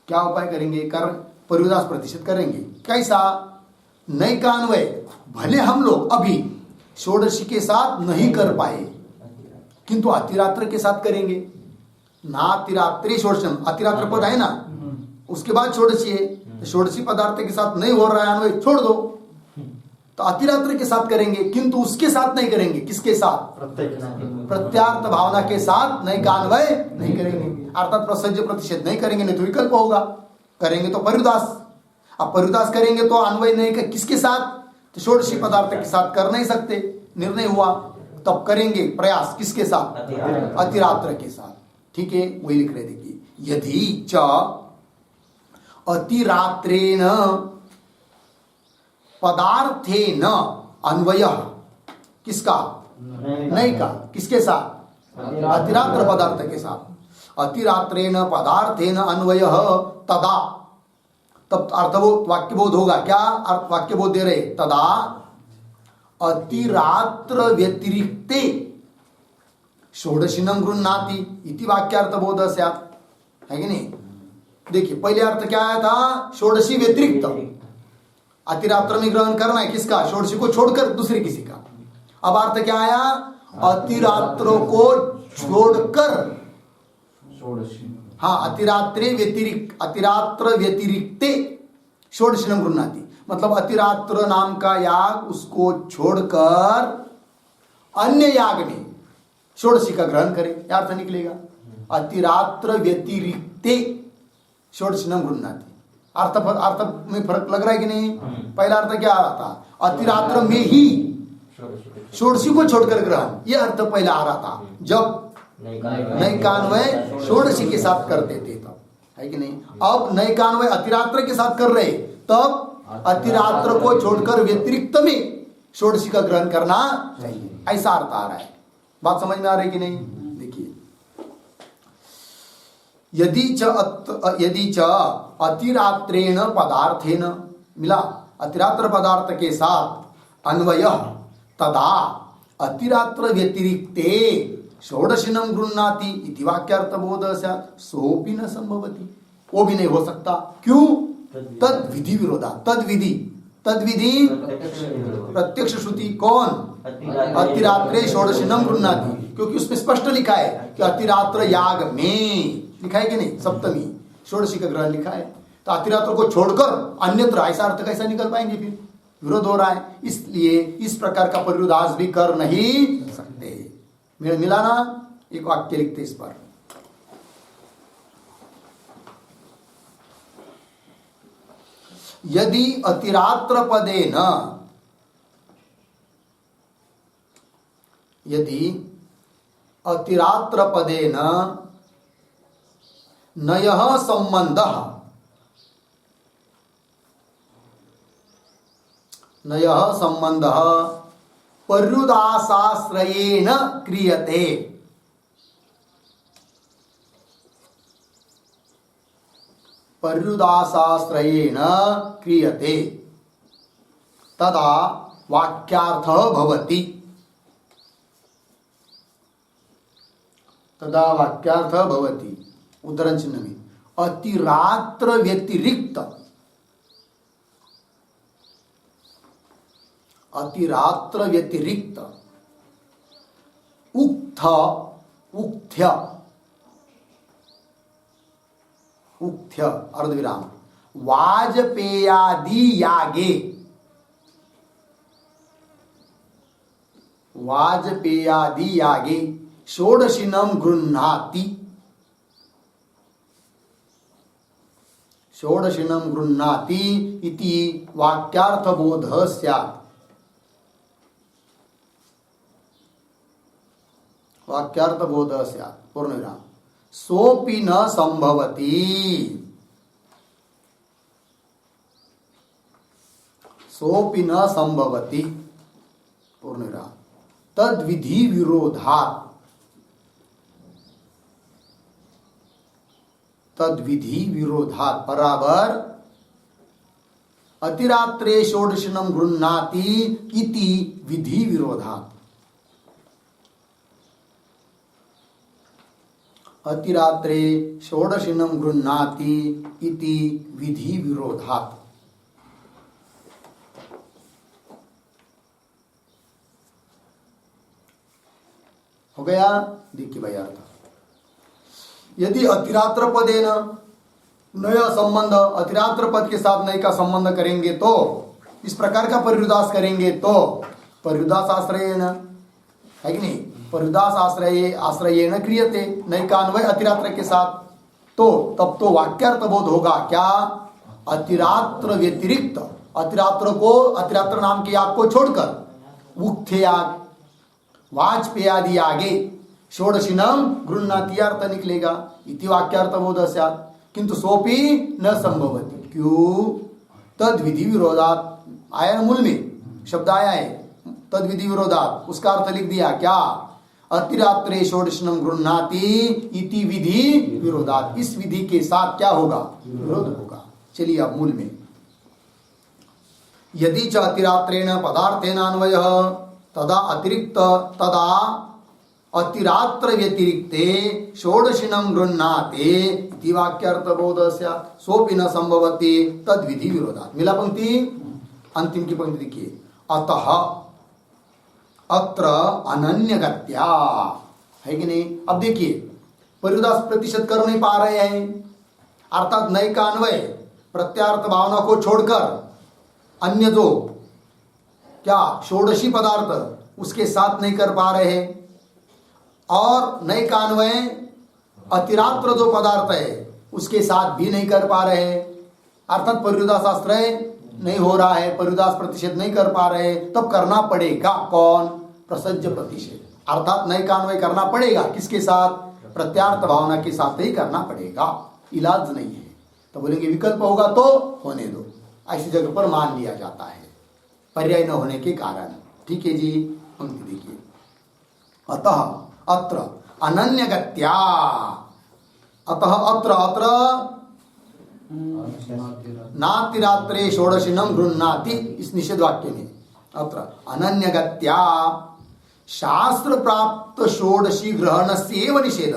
क्या उपाय करेंगे? कर पर्युदास प्रतिषेध करेंगे। कैसा? नय का अन्वय भले हम लोग अभी षोडशी के साथ नहीं कर पाए, किंतु अतिरात्र के साथ करेंगे। नातिरात्रे षोडशम, अतिरात्र पद है ना, उसके बाद षोडशी है, षोडशी पदार्थ के साथ नहीं हो रहा है अन्वय, छोड़ दो, तो अतिरात्र के साथ करेंगे, किंतु उसके साथ नहीं करेंगे। किसके साथ? प्रत्यार्थ भावना के साथ नय का अन्वय नहीं करेंगे, अर्थात प्रसज्ज प्रतिषेध नहीं करेंगे। नहीं तो विकल्प होगा, करेंगे तो पर्युदास। अब पर्युदास करेंगे तो अन्वय नहीं का किसके साथ? तो षोडशी पदार्थ के साथ कर नहीं सकते, निर्णय हुआ। तब करेंगे प्रयास किसके साथ? अतिरात्र के साथ। ठीक है, वही लिख रहे। देखिए, यदि च अतिरात्रेण पदार्थेन अन्वय, किसका? नय का। किसके साथ? अतिरात्र पदार्थ के साथ। अतिरात्रेण पदार्थेन अन्वय तदा, तब अर्थबोध वाक्यबोध होगा। क्या अर्थ वाक्यबोध दे रहे? तदा अतिरात्र व्यतिरिक्ते षोडशिनम गृह्णाति इति वाक्यार्थबोध स्यात्, है कि नहीं? देखिए पहले अर्थ क्या आया था? षोडशी व्यतिरिक्त, अतिरात्र में ग्रहण करना है किसका? षोडशी को छोड़कर दूसरे किसी का। अब अर्थ क्या आया? अतिरात्रों को छोड़कर, हाँ, अतिरात्रे व्यतिरिक्त, अतिरात्र व्यतिरिक्ते षोडशिनम गृह्णाति, मतलब अतिरात्र नाम का याग उसको छोड़कर अन्य याग में षोडशी का ग्रहण करे, क्या अर्थ निकलेगा? अतिरात्र व्यतिरिक्ते षोडशिनम गृह्णाति। अर्थ में फर्क लग रहा है कि नहीं? पहला अर्थ क्या आ रहा था? अतिरात्र में ही षोडशी को छोड़कर ग्रहण, यह अर्थ पहला आ रहा था जब नैकान्वय षोडशी के साथ करते थे तब, है कि नहीं? अब नैकान्वय अतिरात्र के साथ कर रहे, तब अतिरात्र को छोड़कर व्यतिरिक्त में षोडशी का ग्रहण करना चाहिए, ऐसा अर्थ आ रहा है। बात समझ में आ रही कि नहीं? देखिए, यदि च अतिरात्रेण पदार्थेन, मिला अतिरात्र पदार्थ के साथ अन्वय, तदा अतिरात्र व्यतिरिक्ते षोडशिनम गृह्णाति इति वाक्यार्थबोध स्यात्, सोपि न संभवति, वो भी नहीं हो सकता। क्यों? तद विधि विरोधा, तद विधि प्रत्यक्ष श्रुति कौन? अतिरात्रे षोडशिनम गृह्णाति, क्योंकि उसमें स्पष्ट लिखा है कि अतिरात्र याग में, लिखा है कि नहीं? सप्तमी षोडशी का ग्रहण लिखा है, तो अतिरात्र को छोड़कर अन्यत्र, ऐसा अर्थ कैसा निकल पाएंगे? फिर विरोध हो रहा है, इसलिए इस प्रकार का परिरुदास भी कर नहीं सकते। मिला ना? एक वाक्य लिखते इस पर, यदि अतिरात्र पदेन, यदि अतिरात्र पदेन नयः संबंधः, नयः संबंधः पर्युदासाश्रयेण क्रियते, पर्युदासाश्रयेण क्रियते, तदा वाक्यार्थः भवति, तदा वाक्यार्थः भवति। उद्धरण चिन्ह में अतिरात्र व्यतिरिक्त, अतिरात्र व्यतिरिक्त उक्थ उक्थ्य, उक्थ्य अर्धविराम वाजपेयादि यागे, वाजपेयादि यागे षोडशिनम गृह्णाति, षोडशिनम गृह्णाति इति वाक्यार्थबोधः स्यात्, वाक्यार्थबोधः स्यात्, पूर्णविराम। सोपि न संभवति, सोपि न संभवति, पूर्णविराम। तद विधि विरोधात्, तद विधि विरोधात् बराबर अतिरात्रे षोडशिनम गृह्णाति इति विधि विरोधात्, अतिरात्रे षोडशिनम गृह्णाति इति विधि विरोधात्। हो गया? देखिए भाई अर्थ, यदि अतिरात्र पदेन नय संबंध, अतिरात्र पद के साथ नय का संबंध करेंगे तो, इस प्रकार का परिरुदास करेंगे तो, परिरुदास आश्रयेण, है कि नहीं? परिरुदास आश्रय आश्रयेण क्रियते, नय का अन्वय अतिरात्र के साथ, तो तब तो वाक्यार्थ बोध होगा। क्या? अतिरात्र व्यतिरिक्त, अतिरात्र को, अतिरात्र नाम के याग को छोड़कर उक्थ याग, वाजपेयादि यागे षोडशिनम गृह्णाति अर्थ निकलेगा, इति वाक्यार्थ बोध स्यात्, किंतु सोपि न संभवति। क्यों? तद विधि विरोधात् आया, मूल में शब्द आया है तद विधि विरोधात्, उसका अर्थ लिख दिया क्या? अतिरात्रे षोडशनम गृह्णाति इति विधि विरोधात, इस विधि के साथ क्या होगा, विरोध होगा। चलिए अब मूल में, यदि च अतिरात्रेण पदार्थेनान्वयः तदा अतिरिक्त तदा अतिरात्र व्यतिरिक्ते षोडशिनं गृह्णाते इति वाक्यार्थबोधः स्यात् सोऽपि न संभवति तद विधि विरोधात्। मिला पंक्ति, अंतिम की पंक्ति देखिए, अतः अत्र अनन्यगत्या, है कि नहीं। अब देखिए परिदास प्रतिशत कर नहीं पा रहे हैं, अर्थात नए का अन्वय प्रत्यार्थ भावना को छोड़कर अन्य जो क्या षोडशी पदार्थ उसके साथ नहीं कर पा रहे हैं, और नए का अन्वय अतिरात्र जो पदार्थ है उसके साथ भी नहीं कर पा रहे हैं, अर्थात परिदास आश्रय नहीं हो रहा है, परिदास प्रतिषेध नहीं कर पा रहे, तब करना पड़ेगा कौन, प्रसज्ज प्रतिषेध, अर्थात नए का अन्वय करना पड़ेगा किसके साथ, प्रत्यार्थ भावना के साथ ही करना पड़ेगा, इलाज नहीं है। तो बोलेंगे विकल्प होगा तो होने दो, ऐसी जगह पर मान लिया जाता है पर्याय न होने के कारण। ठीक है जी, पंक्ति देखिए, अतः अत्र अनन्यगत्या, अतः अत्र अत्र नातिरात्रे षोडशिनं गृह्णाति, इस निषेध वाक्य में अत्र अनन्यगत्या शास्त्र प्राप्त षोडशी ग्रहण से एवं निषेध,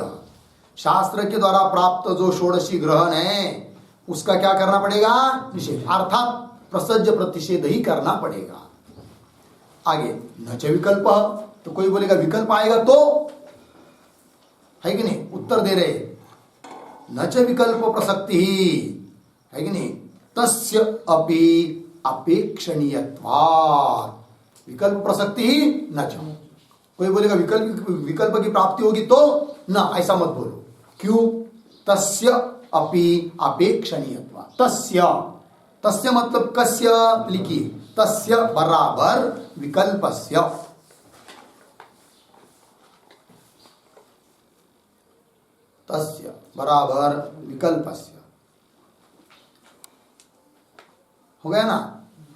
शास्त्र के द्वारा प्राप्त जो षोडशी ग्रहण है उसका क्या करना पड़ेगा, निषेध, अर्थात प्रसज्ज प्रतिषेध ही करना पड़ेगा। आगे न च विकल्प, तो कोई बोलेगा विकल्प आएगा तो, है कि नहीं, उत्तर दे रहे न च विकल्प प्रसक्ति ही, है कि नहीं, तस्य अपि अपेक्षणीयत्वात्, विकल्प प्रसक्ति ही न च। कोई बोलेगा विकल्प की प्राप्ति होगी तो ना, ऐसा मत बोलो, क्यों, तस्य अपि अपेक्षणीयत्वात्, तस्य, तस्य मतलब कस्य लिखिए, तस्य बराबर विकल्पस्य, तस्य बराबर विकल्पस्य, हो गया ना।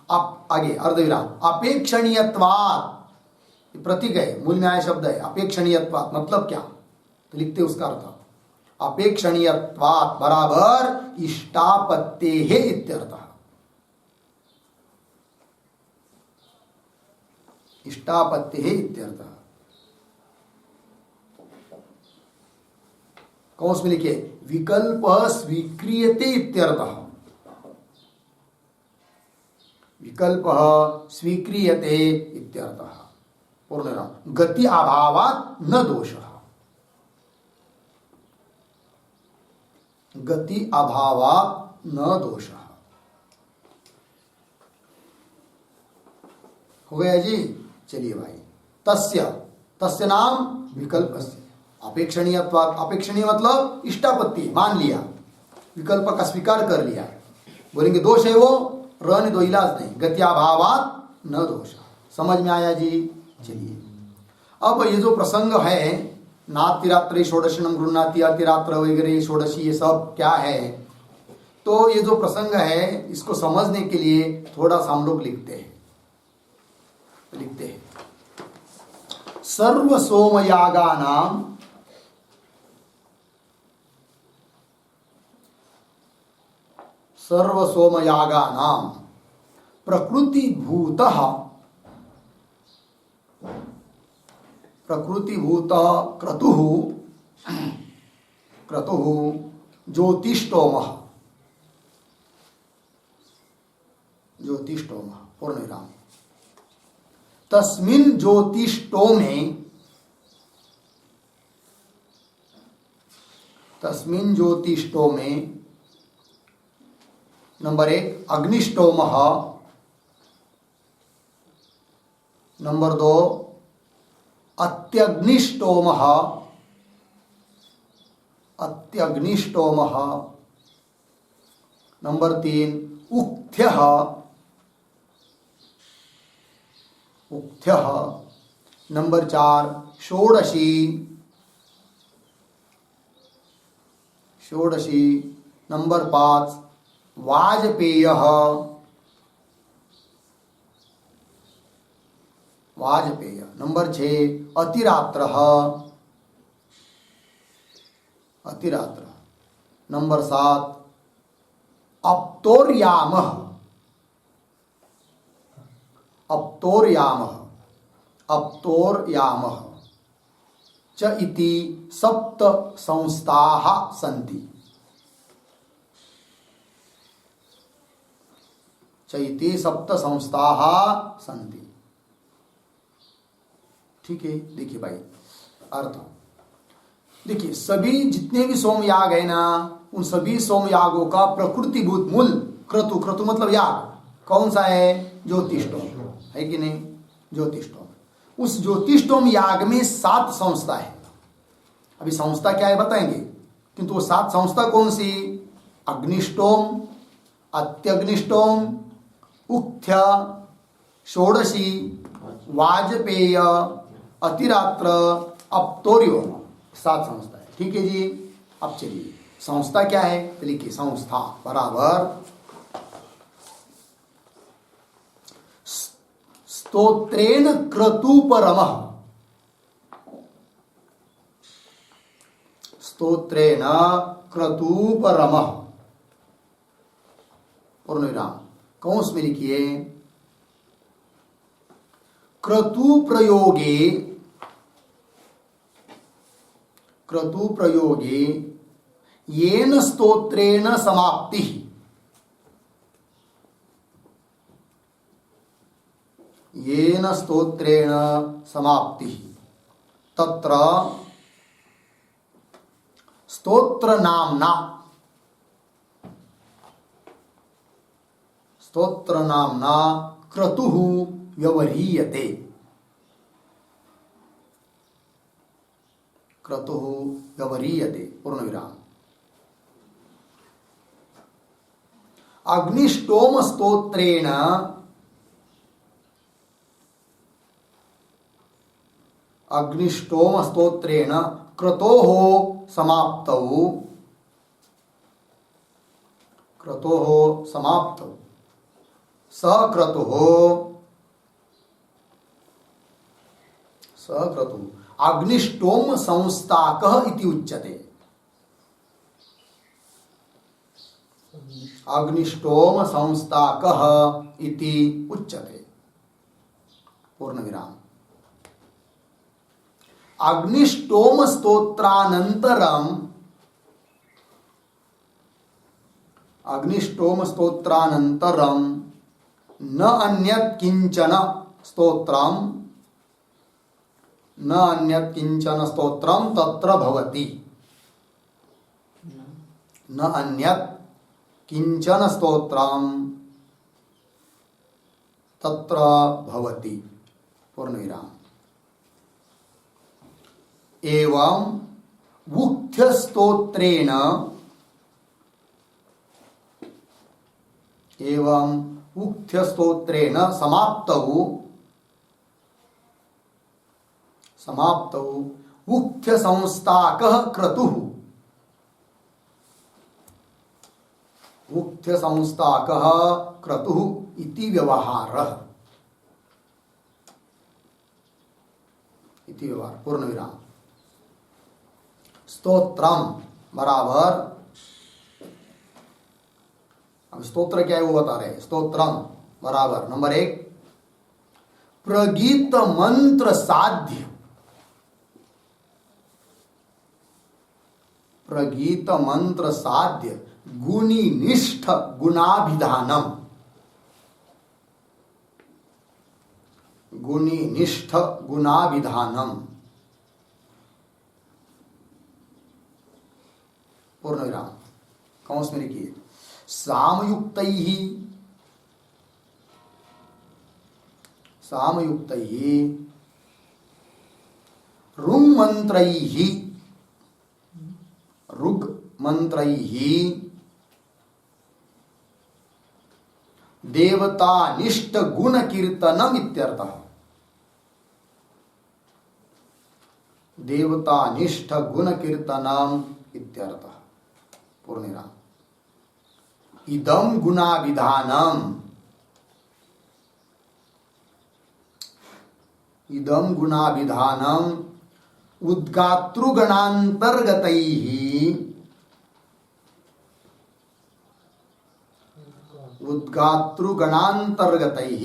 अब आगे अर्धविराम, अपेक्षणीयत्वात् प्रतीक है, मूल में आया शब्द है अपेक्षणीयत्वात्, मतलब क्या, तो लिखते उसका अर्थ, अपेक्षणीयत्वात् बराबर इष्टापत्तेः इत्यर्थः, इष्टापत्तेः इत्यर्थः। कौंस में लिखिए विकल्प स्वीक्रियते इत्यर्थः, विकल्प स्वीक्रियते इत्यर्थः, पूर्णविराम, गति अभावात् न दोषः, गति अभावात् न दोषः, हो गया जी। चलिए भाई, तस्य, तस्य नाम विकल्पस्य, अपेक्षणीयत्वात्, अपेक्षणीय मतलब इष्टापत्ति, मान लिया, विकल्प का स्वीकार कर लिया, बोलेंगे दोष है वो, रहने दो, इलाज नहीं, गत्याभावात् न दोष, समझ में आया जी। चलिए अब ये जो प्रसंग है नातिरात्रे षोडशिनं गृह्णाति, अतिरात्र वगैरह षोडशी, ये सब क्या है, तो ये जो प्रसंग है इसको समझने के लिए थोड़ा सा हम लोग लिखते हैं, सर्व सोमयागानां सर्व सोमयागानां प्रकृतिभूतः क्रतुः ज्योतिष्टोमः, ज्योतिष्टोमः, पूर्णविराम, तस्मिन् ज्योतिष्टोमे, तस्मिन् ज्योतिष्टोमे, नंबर 1 अग्निष्टोमः, नंबर 2 अत्यग्निष्टोमः, अत्यग्निष्टोमः, नंबर 3 उक्थ्यः, उक्थ्यः, नंबर 4 षोडशी, षोडशी, नंबर 5 वाजपेयः, वाजपेय। नंबर 6 अतिरात्र, अतिरात्र। नंबर 7 अप्तोर्याम, अप्तोर्याम, अप्तोर्याम च इति सप्त संस्थाः सन्ति, च इति सप्त संस्थाः सन्ति। ठीक है, देखिए भाई अर्थ, देखिए सभी जितने भी सोमयाग है ना, उन सभी सोमयागों का प्रकृतिभूत मूल क्रतु, क्रतु मतलब याग कौन सा है? ज्योतिष्टोम, है कि नहीं? ज्योतिष्टोम। उस ज्योतिष्टोम याग में 7 संस्था है। अभी संस्था क्या है बताएंगे, किंतु वो 7 संस्था कौन सी? अग्निष्टोम, अत्यग्निष्टोम, उक्थ्य, षोडशी, वाजपेय, अतिरात्र, अप्तोर्यो, 7 संस्था है। ठीक है जी। अब चलिए संस्था क्या है तो लिखिए, संस्था बराबर स्तोत्रेण क्रतुपरमः, स्तोत्रेण क्रतुपरमः, पूर्णविराम कौंस में लिखिए, क्रतु प्रयोगे, क्रतु प्रयोगे येन स्तोत्रेण समाप्ति, येन स्तोत्रेण समाप्ति, तत्र स्तोत्र नामना, स्तोत्र नामना क्रतुः व्यवह्रियते, क्रतुः व्यवह्रियते, पूर्णविराम। अग्निष्टोम स्तोत्रेण, अग्निष्टोम स्तोत्रेण क्रतोः समाप्तौ, क्रतोः समाप्तौ सक्रतुः, सक्रतुः अग्निष्टोम संस्थाकः इति उच्यते, अग्निष्टोम संस्थाकः इति उच्यते, पूर्णविराम। अग्निष्टोम स्तोत्रानंतरम, अग्निष्टोम स्तोत्रानंतरम न अन्यत् किंचन स्तोत्रम, न अन्यत् किंचन स्तोत्रम तत्र भवति, न अन्यत् किंचन स्तोत्रम तत्र भवति, पूर्णविराम। एवं मुख्य स्तोत्रेण, एवं मुख्य स्तोत्रेण समाप्तौ, समाप्तौ मुख्य संस्थाकः क्रतुः, मुख्य संस्थाकः क्रतुः इति व्यवहारः, इति व्यवहार, पूर्णविराम। स्तोत्रम बराबर, अब स्तोत्र क्या है वो बता रहे हैं। स्तोत्रम बराबर नंबर 1 प्रगीत मंत्र साध्य, प्रगीत मंत्र साध्य गुणी निष्ठ गुणाभिधानम, गुणी निष्ठ गुणाभिधानम, पूर्णविराम कौंस में लिखिए, सामयुक्तैः, सामयुक्तैः ऋङ् मंत्रैः, ऋग् मंत्रैः देवतानिष्ठ गुण कीर्तनम इत्यर्थः, देवतानिष्ठ गुण कीर्तनम इत्यर्थः, पूर्णविराम। इदं गुणाविधानम, इदम गुणाभिधानम उद्गातृगणांतर्गतैः उद्गातृगणांतर्गतैः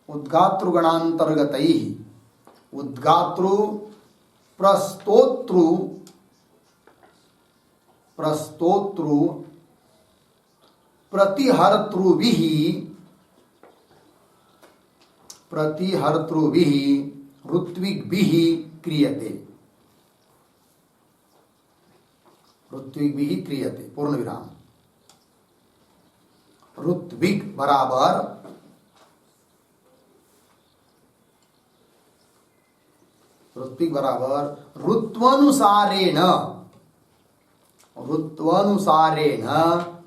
उद्गातृगणांतर्गतैः उद्गातृ प्रस्तोत्रु प्रतिहर्तृभिः ऋत्विग्भिः क्रियते पूर्ण विराम। ऋत्विग बराबर ऋत्वानुसारेण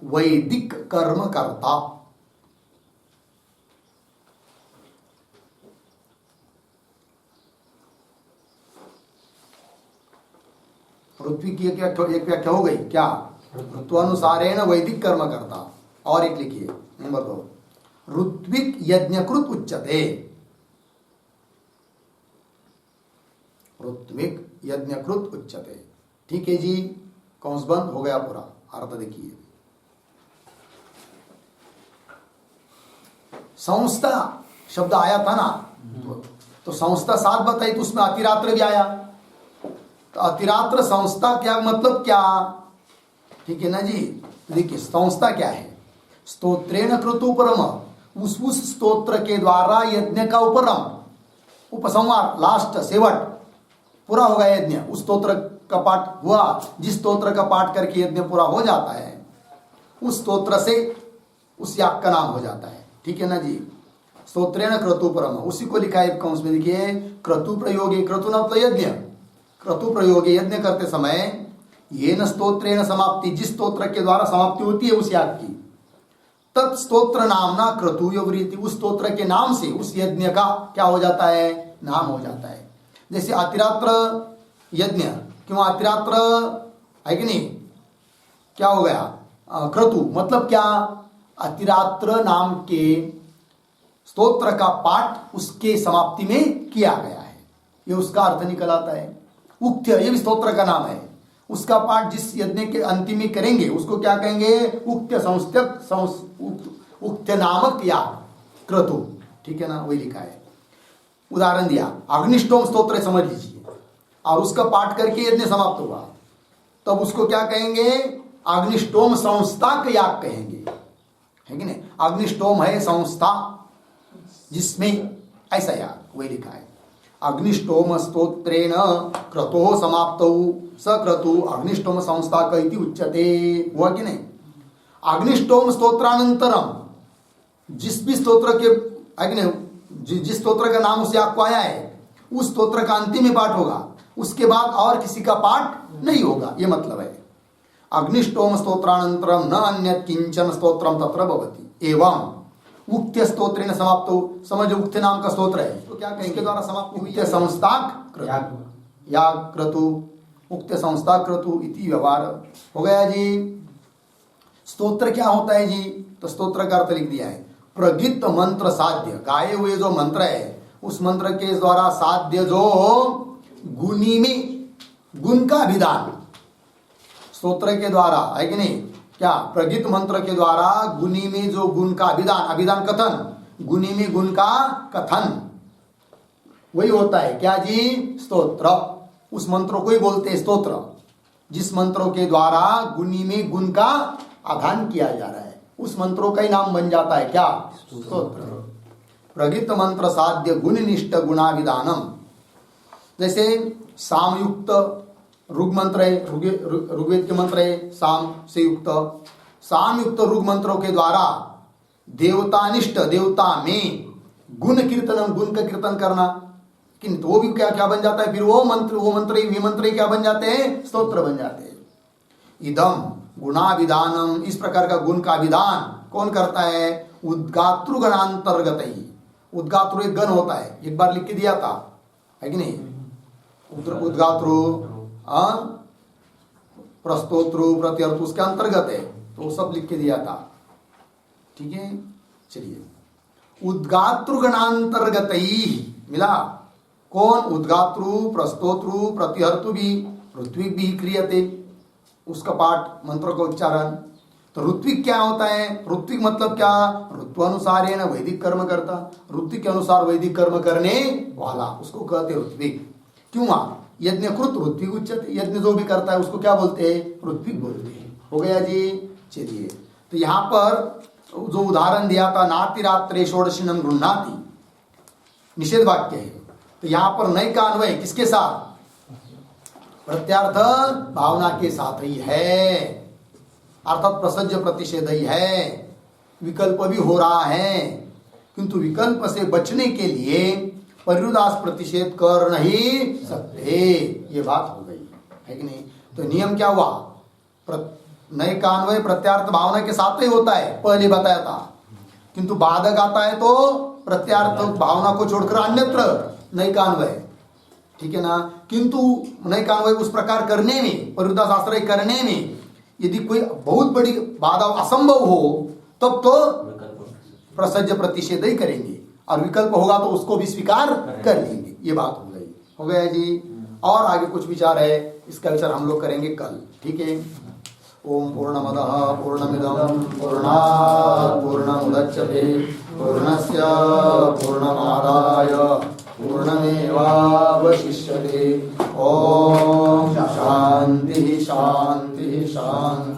वैदिक कर्म करता। ऋत्विक की एक व्याख्या हो गई क्या? ऋत्वानुसारेण वैदिक कर्म करता। और एक लिखिए नंबर 2, ऋत्विक यज्ञकृत उच्यते। ऋत्विक यज्ञकृत उच्यते। ठीक है जी, कौंस बंद हो गया पूरा। अर्थ देखिए, संस्था शब्द आया था ना, तो संस्था 7 बताई, तो उसमें अतिरात्र भी आया। तो अतिरात्र संस्था क्या मतलब क्या? ठीक है ना जी। देखिए संस्था क्या है? स्तोत्रेण कृतोपरम, उस स्तोत्र के द्वारा यज्ञ का उपरम उपसंहार, लास्ट सेवट पूरा होगा यज्ञ। उस स्तोत्र का पाठ हुआ, जिस स्तोत्र का पाठ करके यज्ञ पूरा हो जाता है, उस स्तोत्र से उस याग का नाम हो जाता है। ठीक है ना जी। स्तोत्रेण क्रतुपरम, उसी को लिखा है कंस में। देखिए क्रतु प्रयोगे, क्रतु न मतलब यज्ञ, क्रतु प्रयोगे यज्ञ करते समय येन स्तोत्रेण समाप्ति, जिस स्तोत्र के द्वारा समाप्ति होती है उस याग की, तत् स्तोत्र नामना क्रतु यवरीति, उस स्तोत्र के नाम से उस यज्ञ का क्या हो जाता है? नाम हो जाता है। जैसे अतिरात्र यज्ञ, क्यों अतिरात्र है कि नहीं? क्या हो गया? क्रतु मतलब क्या? अतिरात्र नाम के स्तोत्र का पाठ उसके समाप्ति में किया गया है, ये उसका अर्थ निकल आता है। उक्त्य, ये भी स्तोत्र का नाम है। उसका पाठ जिस यज्ञ के अंतिम में करेंगे उसको क्या कहेंगे? उक्त्य उक्त्य नामक या क्रतु। ठीक है ना, वही लिखा है। उदाहरण दिया, अग्निष्टोम स्तोत्र समझ लीजिए, और उसका पाठ करके यज्ञ समाप्त हुआ, तब उसको क्या कहेंगे? अग्निष्टोम संस्थाक याग कहेंगे, है कि नहीं? अग्निष्टोम है संस्था जिसमें ऐसा याग, वही लिखा है। अग्निष्टोम स्तोत्रेण क्रतोः समाप्तौ स क्रतु अग्निष्टोम संस्थाक इति उच्यते। हुआ कि नहीं? अग्निष्टोम स्तोत्रानंतरम, जिस भी स्तोत्र के जिस स्तोत्र का नाम उस याग को आया है, उस स्तोत्र का अंतिम में पाठ होगा, उसके बाद और किसी का पाठ नहीं होगा, ये मतलब है। अग्निष्टोम स्तोत्रानंतरम न अन्यत् किंचन स्तोत्रम तत्र भवति एवं उक्त्य स्तोत्रेण समाप्तो, समझ उक्त्य नाम का स्तोत्र है तो क्या कहेंगे? द्वारा समाप्त हुई है संस्थाक याग क्रतु, उक्त्य संस्थाक क्रतु इति व्यवहार हो गया जी। स्तोत्र क्या होता है जी? तो स्तोत्र का अर्थ लिख दिया है, प्रगित मंत्र साध्य, गाए हुए जो मंत्र है उस मंत्र के द्वारा साध्य जो गुणी में गुण का विधान, स्तोत्र के द्वारा, है कि नहीं? क्या? प्रगित मंत्र के द्वारा गुणी में जो गुण का अभिधान, अभिधान कथन, गुणी में गुण का कथन, वही होता है क्या जी? स्तोत्र। उस मंत्रों को ही बोलते हैं स्तोत्र, जिस मंत्रों के द्वारा गुणी में गुण का आधान किया जा रहा है, उस मंत्रों का ही नाम बन जाता है क्या? स्तोत्र। प्रगित मंत्र साध्य गुणनिष्ठ गुणाविधानम, जैसे सामयुक्त ऋग मंत्र है, ऋग्वेद के मंत्र है साम से युक्त, सामयुक्त ऋग मंत्रों के द्वारा देवतानिष्ठ, देवता में गुण कीर्तन, गुण का कीर्तन करना, किंतु वो भी क्या क्या बन जाता है? फिर वो मंत्र क्या बन जाते हैं? स्तोत्र बन जाते हैं। इदम गुणाविधानम, इस प्रकार का गुण का विधान कौन करता है? उद्गातृ गणांतर्गत ही। उद्गातृ एक गण होता है, एक बार लिख के दिया था, है कि नहीं? उद्गातृ प्रस्तोत्रु प्रत्यर्थ उसके अंतर्गत है। तो वो सब लिख के दिया था। ठीक है, चलिए। उद्गातृगणांतर्गत मिला। कौन? उद्गातृ, प्रस्तोतृ, प्रतिहर्तु भी, ऋत्विक भी क्रियते, उसका पाठ मंत्र का उच्चारण। तो ऋत्विक क्या होता है? ऋत्विक मतलब क्या? ऋत्वानुसार है ना, वैदिक कर्म करता, ऋत्विक के अनुसार वैदिक कर्म करने वाला, उसको कहते ऋत्विक। क्यों? यज्ञकृत ऋत्विक उच्चते, यज्ञ जो भी करता है उसको क्या बोलते हैं? ऋत्विक बोलते हैं। हो गया जी। चलिए, तो यहाँ पर जो उदाहरण दिया था, नाति रात्रे षोडशिनम गृह्णाति, निषेध वाक्य है। तो यहाँ पर नई का अन्वय किसके साथ? प्रत्यार्थ भावना के साथ ही है, अर्थात प्रसज्य प्रतिषेध ही है। विकल्प भी हो रहा है, किंतु विकल्प से बचने के लिए पर्युदास प्रतिषेध कर नहीं सकते, ये बात हो गई है कि नहीं? तो नियम क्या हुआ? नए का अन्वय प्रत्यार्थ भावना के साथ ही होता है, पहले बताया था। किंतु बाधक आता है तो प्रत्यार्थ भावना को छोड़कर अन्यत्र नए का अन्वय। ठीक है ना? किंतु नए का अन्वय उस प्रकार करने में, पर्युदास आश्रय करने में यदि कोई बहुत बड़ी बाधा असंभव हो, तब तो प्रसज्य प्रतिषेध ही करेंगे, और विकल्प होगा तो उसको भी स्वीकार कर लेंगे। ये बात हो गई। हो गया जी। और आगे कुछ विचार है, इसका विचार हम लोग करेंगे कल। ठीक है। ओम पूर्णमदः पूर्णमिदं पूर्णात् पूर्णमुदच्यते पूर्णस्य पूर्णमादाय पूर्णमेवावशिष्यते। ओम शांति शांति शांति।